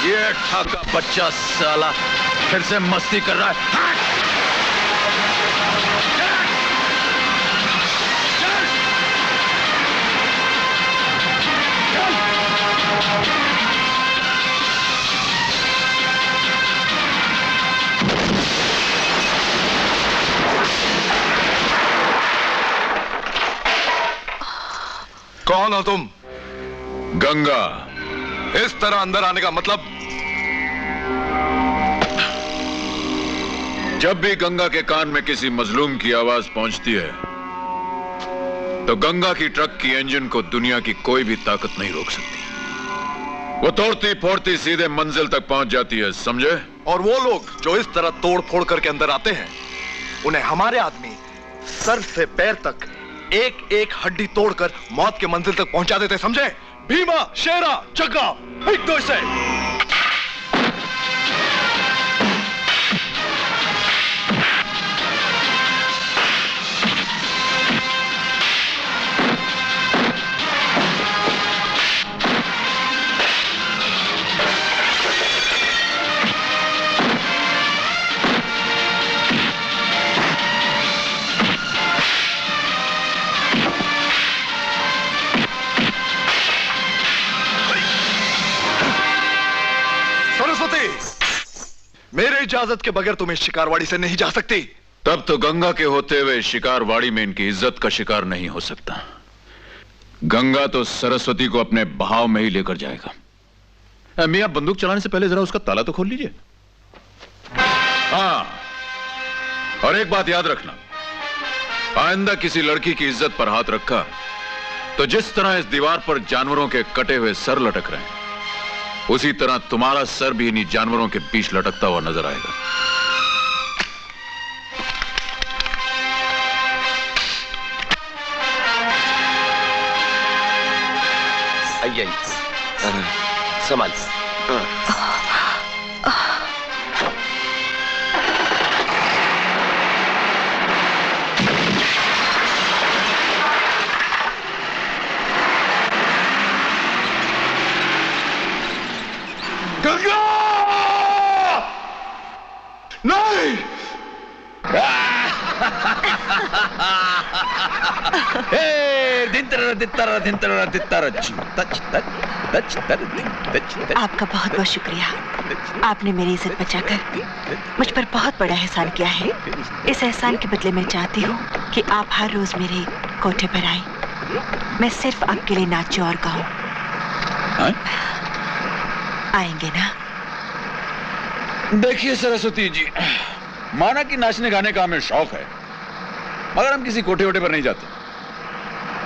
ये ठाका बच्चा साला फिर से मस्ती कर रहा है। कौन हो तुम? गंगा। इस तरह अंदर आने का मतलब? जब भी गंगा के कान में किसी मजलूम की आवाज पहुंचती है तो गंगा की ट्रक की इंजन को दुनिया की कोई भी ताकत नहीं रोक सकती। वो तोड़ती फोड़ती सीधे मंजिल तक पहुंच जाती है, समझे? और वो लोग जो इस तरह तोड़ फोड़ करके अंदर आते हैं, उन्हें हमारे आदमी सर से पैर तक एक एक हड्डी तोड़कर मौत के मंजिल तक पहुंचा देते, समझे? भीमा, शेरा, जग्गा, एक दो से। मेरे इजाजत के बगैर तुम इस शिकारवाड़ी से नहीं जा सकती। तब तो गंगा के होते हुए शिकारवाड़ी में इनकी इज्जत का शिकार नहीं हो सकता। गंगा तो सरस्वती को अपने बहाव में ही लेकर जाएगा। मियां, बंदूक चलाने से पहले जरा उसका ताला तो खोल लीजिए। हाँ, और एक बात याद रखना, आइंदा किसी लड़की की इज्जत पर हाथ रखा तो जिस तरह इस दीवार पर जानवरों के कटे हुए सर लटक रहे हैं, उसी तरह तुम्हारा सर भी इन्हीं जानवरों के बीच लटकता हुआ नजर आएगा। आइए, संभाल। गंगा! नहीं! आपका बहुत बहुत शुक्रिया। आपने मेरी इज्जत बचाकर मुझ पर बहुत बड़ा एहसान किया है। इस एहसान के बदले मैं चाहती हूँ कि आप हर रोज मेरे कोठे पर आए। मैं सिर्फ आपके लिए नाचूं और गाऊं। आएंगे ना? देखिए सरस्वती जी, माना कि नाचने गाने का हमें शौक है, मगर हम किसी कोठे वोटे पर नहीं जाते।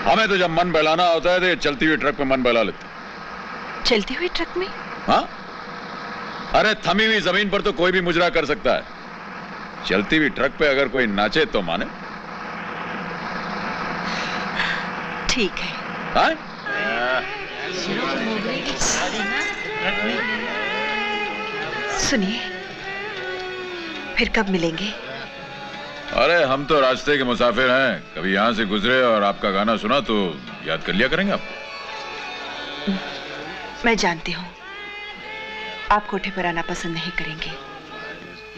हमें तो जब मन बहलाना होता है तो ये चलती हुई ट्रक पे मन बहला लेते। चलती हुई ट्रक में? हाँ, अरे थमी हुई जमीन पर तो कोई भी मुजरा कर सकता है, चलती हुई ट्रक पे अगर कोई नाचे तो माने। ठीक है। हाँ? सुनिए, फिर कब मिलेंगे? अरे हम तो रास्ते के मुसाफिर हैं, कभी यहां से गुजरे और आपका गाना सुना तो याद कर लिया करेंगे आप। मैं जानती हूँ आप कोठे पर आना पसंद नहीं करेंगे,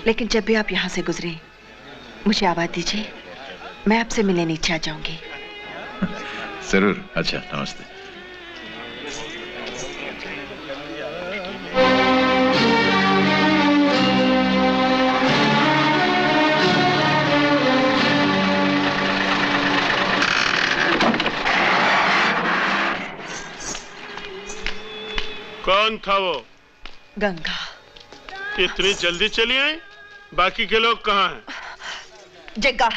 लेकिन जब भी आप यहाँ से गुजरे मुझे आवाज दीजिए, मैं आपसे मिलने नीचे आ जाऊंगी। जरूर। अच्छा, नमस्ते। कौन था वो? गंगा। इतनी जल्दी चली आई? बाकी के लोग कहाँ हैं? जग्गा,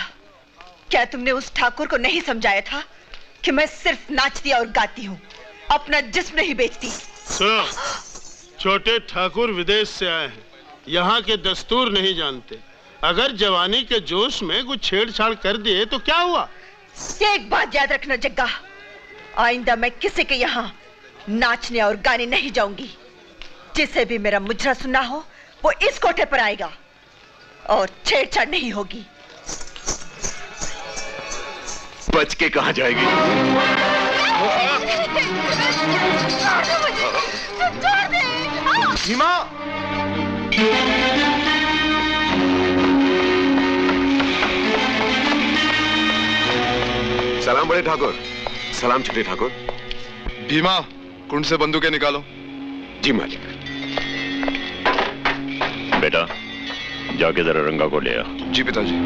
क्या तुमने उस ठाकुर को नहीं समझाया था कि मैं सिर्फ नाचती और गाती हूँ, अपना जिस्म नहीं बेचती? सुनो, छोटे ठाकुर विदेश से आए हैं, यहाँ के दस्तूर नहीं जानते। अगर जवानी के जोश में कुछ छेड़छाड़ कर दिए तो क्या हुआ? एक बात याद रखना जग्गा, आइंदा मैं किसी के यहाँ नाचने और गाने नहीं जाऊंगी। जिसे भी मेरा मुजरा सुनना हो वो इस कोठे पर आएगा और छेड़छाड़ नहीं होगी। बच के कहाँ जाएगी? भीमा! सलाम बड़े ठाकुर। सलाम छोटे ठाकुर। भीमा, कुंड से बंदूकें निकालो। जी मालिक। बेटा जाके जरा रंगा को ले आ। जी पिताजी।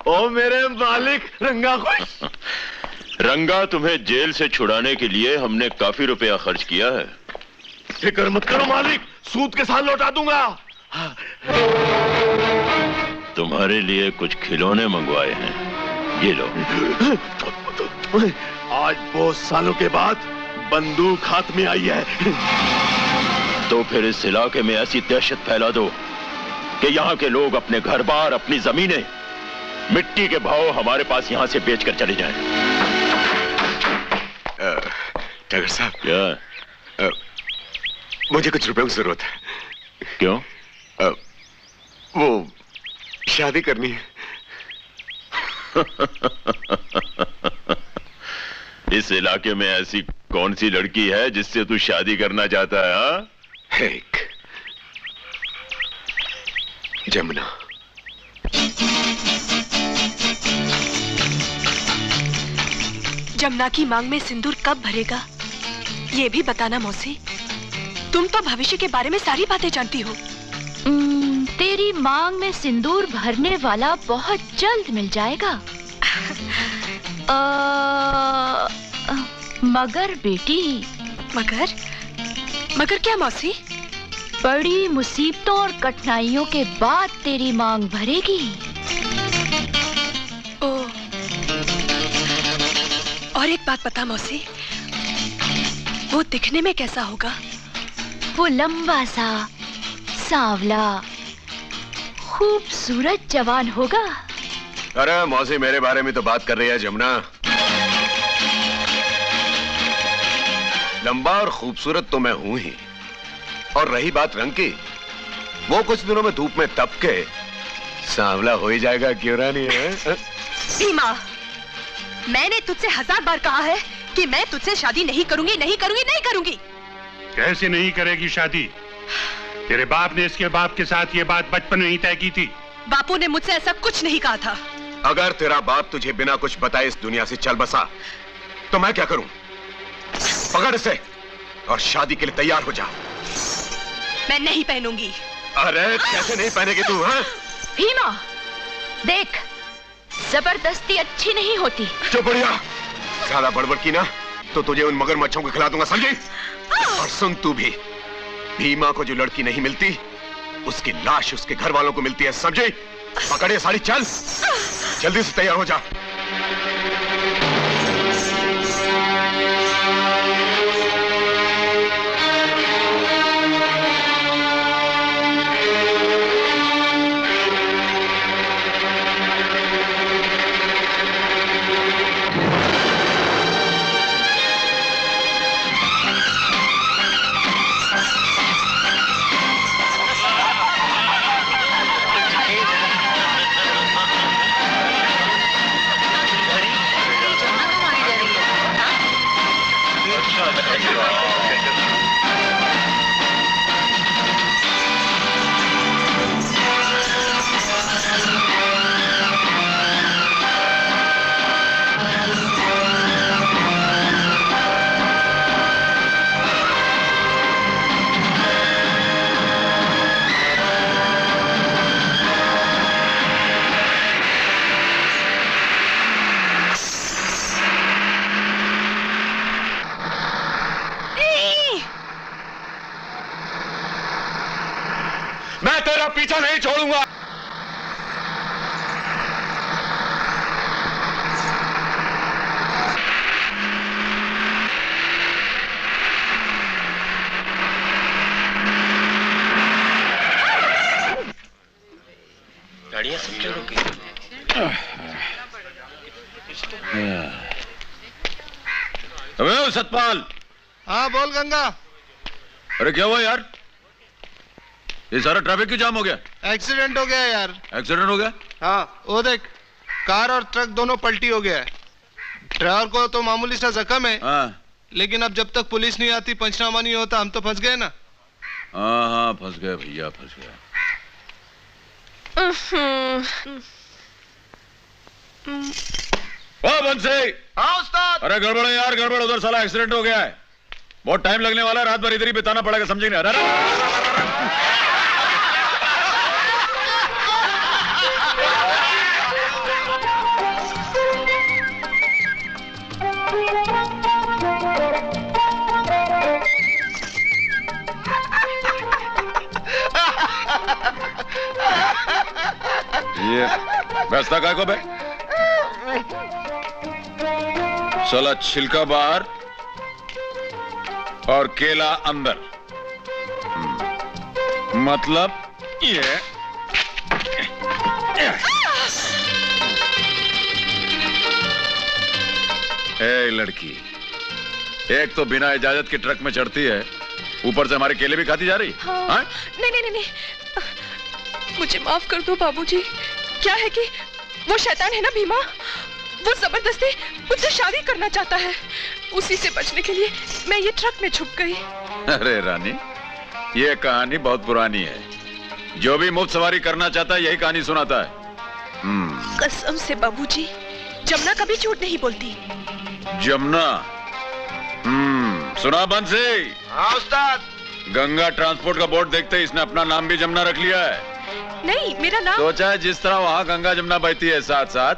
ओ मेरे मालिक रंगा खुश। रंगा तुम्हें जेल से छुड़ाने के लिए हमने काफी रुपया खर्च किया है। फिक्र मत करो मालिक, सूद के साथ लौटा दूंगा। तुम्हारे लिए कुछ खिलौने मंगवाए हैं, ये लो। आज बहुत सालों के बाद बंदूक हाथ में आई है। तो फिर इस इलाके में ऐसी दहशत फैला दो कि यहाँ के लोग अपने घर बार, अपनी जमीनें मिट्टी के भाव हमारे पास यहाँ से बेचकर चले जाएं। ठाकुर साहब, क्या? मुझे कुछ रुपयों की जरूरत है। क्यों? वो शादी करनी है। इस इलाके में ऐसी कौन सी लड़की है जिससे तू शादी करना चाहता है? हाँ? एक जमुना। जमुना की मांग में सिंदूर कब भरेगा, ये भी बताना मौसी। तुम तो भविष्य के बारे में सारी बातें जानती हो। तेरी मांग में सिंदूर भरने वाला बहुत जल्द मिल जाएगा। मगर बेटी। मगर क्या मौसी? बड़ी मुसीबतों और कठिनाइयों के बाद तेरी मांग भरेगी। ओह, और एक बात बता मौसी, वो दिखने में कैसा होगा? वो लंबा सा, सांवला, खूबसूरत जवान होगा। अरे मौसी, मेरे बारे में तो बात कर रही है जमुना। लंबा और खूबसूरत तो मैं हूं ही, और रही बात रंग की, वो कुछ दिनों में धूप में तप के सांवला हो ही जाएगा, क्यों रानी है? भीमा, मैंने तुझसे 1000 बार कहा है कि मैं तुझसे शादी नहीं करूंगी, नहीं करूंगी, नहीं करूंगी। कैसे नहीं करेगी शादी? तेरे बाप ने इसके बाप के साथ ये बात बचपन में ही तय की थी। बापू ने मुझसे ऐसा कुछ नहीं कहा था। अगर तेरा बाप तुझे बिना कुछ बताए इस दुनिया से चल बसा, तो मैं क्या करूं? पकड़ इसे और शादी के लिए तैयार हो जा। मैं नहीं पहनूंगी। अरे कैसे नहीं पहनेगी तू? हाँ? भीमा, देख, जबरदस्ती अच्छी नहीं होती। चुप बढ़िया, ज्यादा बड़बड़ की ना तो तुझे उन मगरमच्छों को खिला दूंगा, समझी? और सुन तू भी, भीमा को जो लड़की नहीं मिलती, उसकी लाश उसके घर वालों को मिलती है, समझी? पकड़े साड़ी, चल जल्दी से तैयार हो जा। मैं तेरा पीछा नहीं छोड़ूंगा। अबे सतपाल। हाँ बोल गंगा। अरे क्या हुआ यार? ये सारा ट्रैफिक क्यों जाम हो गया? एक्सीडेंट हो गया यार। एक्सीडेंट हो गया? हाँ वो देख, कार और ट्रक दोनों पलटी हो गया है। ड्राइवर को तो मामूली सा जख्म है। हाँ। लेकिन अब जब तक पुलिस नहीं आती, पंचनामा नहीं होता, हम तो फंस गए ना। हाँ हाँ फंस गए भैया, फंस गए। ओ बंसी। हाँ उस्ताद। अरे गड़बड़ है यार, गड़बड़। उधर साला एक्सीडेंट हो गया है, बहुत टाइम लगने वाला है, रात भर इधर ही बिताना पड़ेगा, समझे नहीं? अरे ये व्यवस्था काय को बे? साला छिलका बाहर और केला अंदर, मतलब ये। ए लड़की, एक तो बिना इजाजत के ट्रक में चढ़ती है, ऊपर से हमारे केले भी खाती जा रही। हाँ। हाँ? नहीं नहीं नहीं, मुझे माफ कर दो बाबूजी। क्या है कि वो शैतान है ना भीमा, वो जबरदस्ती मुझसे शादी करना चाहता है। उसी से बचने के लिए मैं ये ट्रक में छुप गई। अरे रानी, ये कहानी बहुत पुरानी है। जो भी मुफ्त सवारी करना चाहता है यही कहानी सुनाता है। कसम से बाबूजी, जमुना कभी झूठ नहीं बोलती। जमुना? सुना बंसी? हाँ उस्ताद। गंगा ट्रांसपोर्ट का बोर्ड देखते ही इसने अपना नाम भी जमुना रख लिया है। नहीं, मेरा नाम। सोचा है जिस तरह वहाँ गंगा जमुना बहती है साथ साथ,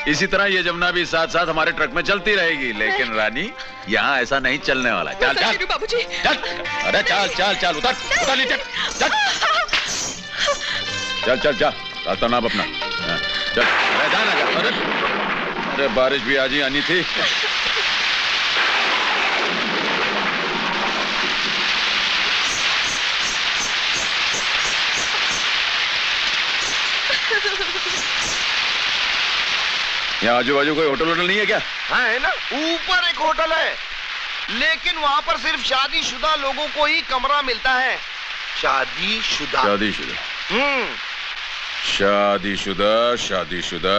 इसी तरह ये जमुना भी साथ साथ हमारे ट्रक में चलती रहेगी। लेकिन रानी, यहाँ ऐसा नहीं चलने वाला। चल चल बाबूजी, चल। अरे चल चल चल, उतर उतर नीचे, चल चल चल चल, रास्ता नाप अपना। चल, अरे जा ना जा। अरे बारिश भी आज ही आनी थी। यहाँ आजू बाजू कोई होटल वोटल नहीं है क्या? हाँ है ना, ऊपर एक होटल है, लेकिन वहाँ पर सिर्फ शादीशुदा लोगों को ही कमरा मिलता है। शादीशुदा। शादीशुदा। शादीशुदा शादीशुदा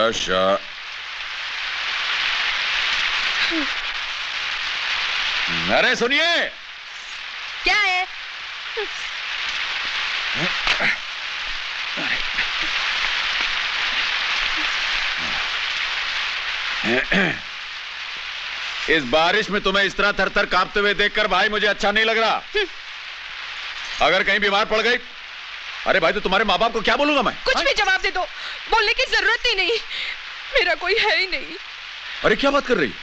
अरे सुनिए। क्या है? इस बारिश में तुम्हें इस तरह थर थर कांपते हुए देखकर भाई मुझे अच्छा नहीं लग रहा। अगर कहीं बीमार पड़ गई, अरे भाई तो तुम्हारे माँ बाप को क्या बोलूंगा मैं? कुछ भी जवाब दे दो, बोलने की जरूरत ही नहीं, मेरा कोई है ही नहीं। अरे क्या बात कर रही?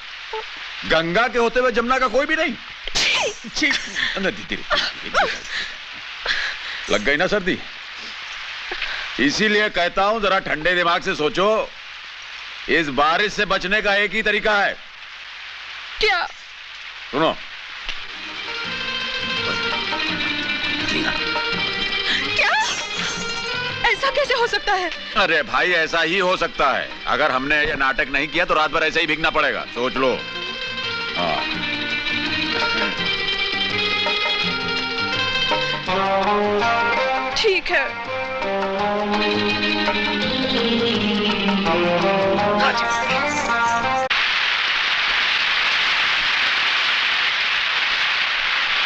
गंगा के होते हुए जमुना का कोई भी नहीं? लग गई ना सर्दी? इसीलिए कहता हूं जरा ठंडे दिमाग से सोचो। इस बारिश से बचने का एक ही तरीका है। क्या? सुनो। क्या? ऐसा कैसे हो सकता है? अरे भाई ऐसा ही हो सकता है। अगर हमने ये नाटक नहीं किया तो रात भर ऐसे ही भीगना पड़ेगा। सोच लो। हाँ। ठीक है।